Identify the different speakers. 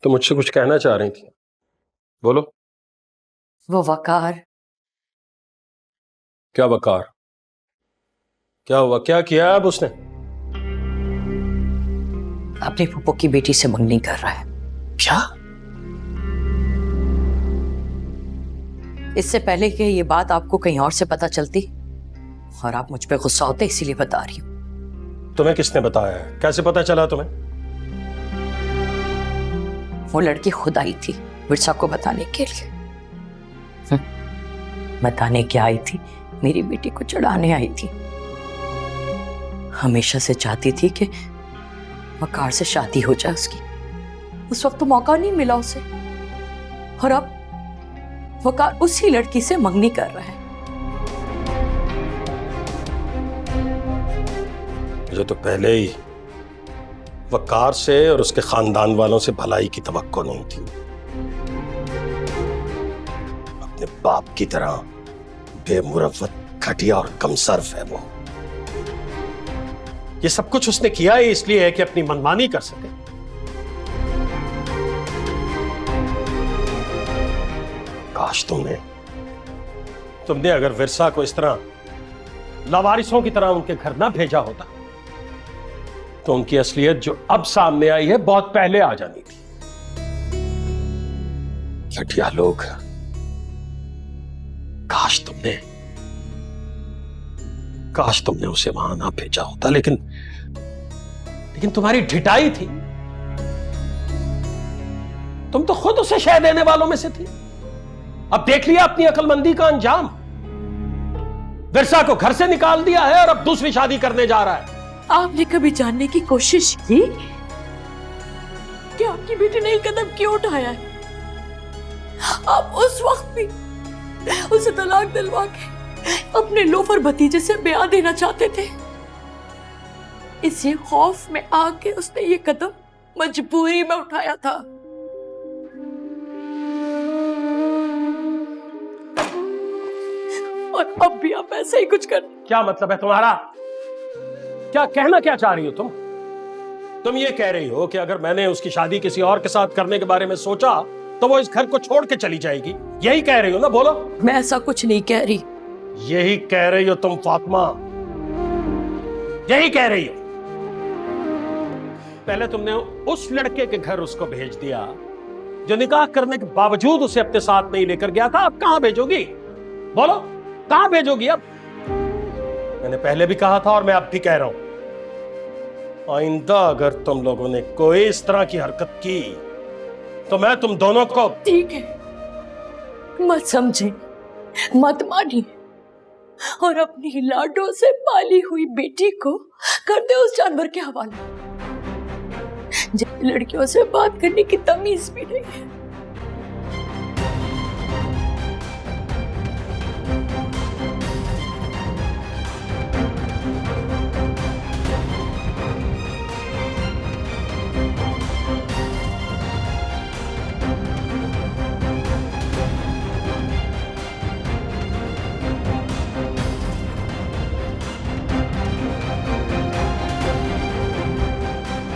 Speaker 1: तो मुझसे कुछ कहना चाह रही थी, बोलो।
Speaker 2: वो वकार।
Speaker 1: क्या वकार? क्या हुआ? क्या किया अब उसने?
Speaker 2: अपनी फूफो की बेटी से मंगनी कर रहा है।
Speaker 1: क्या?
Speaker 2: इससे पहले कि ये बात आपको कहीं और से पता चलती और आप मुझ पे गुस्सा होते, इसीलिए बता रही हूं।
Speaker 1: तुम्हें किसने बताया है? कैसे पता चला तुम्हें?
Speaker 2: वो लड़की खुद आई थी विरसा को बताने के लिए। बताने क्या आई थी? मेरी बेटी को चढ़ाने आई थी। हमेशा से चाहती थी कि वकार से शादी हो जाए उसकी। उस वक्त तो मौका नहीं मिला उसे, और अब वकार उसी लड़की से मंगनी कर रहा है।
Speaker 1: मुझे तो पहले ही वकार से और उसके खानदान वालों से भलाई की तवक्को नहीं थी। अपने बाप की तरह बेमुरव्वत, घटिया और कमसर्फ है वो। ये सब कुछ उसने किया ही इसलिए है कि अपनी मनमानी कर सके। काश तुमने अगर विरसा को इस तरह लावारिसों की तरह उनके घर ना भेजा होता तो उनकी असलियत जो अब सामने आई है बहुत पहले आ जानी थी। घटिया लोग। काश तुमने उसे वहां ना भेजा होता, लेकिन तुम्हारी ढिठाई थी। तुम तो खुद उसे शह देने वालों में से थी। अब देख लिया अपनी अक्लमंदी का अंजाम। विरसा को घर से निकाल दिया है और अब दूसरी शादी करने जा रहा है।
Speaker 3: आपने कभी जानने की कोशिश की कि आपकी बेटी ने एक कदम क्यों उठाया है? आप उस वक्त भी उसे तलाक दिलवा के अपने लोफर भतीजे से ब्याह देना चाहते थे। इसी खौफ में आके उसने ये कदम मजबूरी में उठाया था। और अब भी आप ऐसा ही कुछ कर।
Speaker 1: क्या मतलब है तुम्हारा? क्या कहना क्या चाह रही हो तुम? तुम ये कह रही हो कि अगर मैंने उसकी शादी किसी और के साथ करने के बारे में सोचा तो वो इस घर को छोड़ के चली जाएगी? यही कह रही हो ना? बोलो।
Speaker 3: मैं ऐसा कुछ नहीं कह रही।
Speaker 1: यही कह रही हो तुम फातिमा, यही कह रही हो। पहले तुमने उस लड़के के घर उसको भेज दिया जो निकाह करने के बावजूद उसे अपने साथ नहीं लेकर गया था। अब कहां भेजोगी? बोलो, कहां भेजोगी अब? मैंने पहले भी कहा था और मैं अब भी कह रहा हूं, आइंदा अगर तुम लोगों ने कोई इस तरह की हरकत की तो मैं तुम दोनों को।
Speaker 3: ठीक है, मत समझे, मत मानिए और अपनी लाडों से पाली हुई बेटी को कर दे उस जानवर के हवाले जिन लड़कियों से बात करने की तमीज भी नहीं है।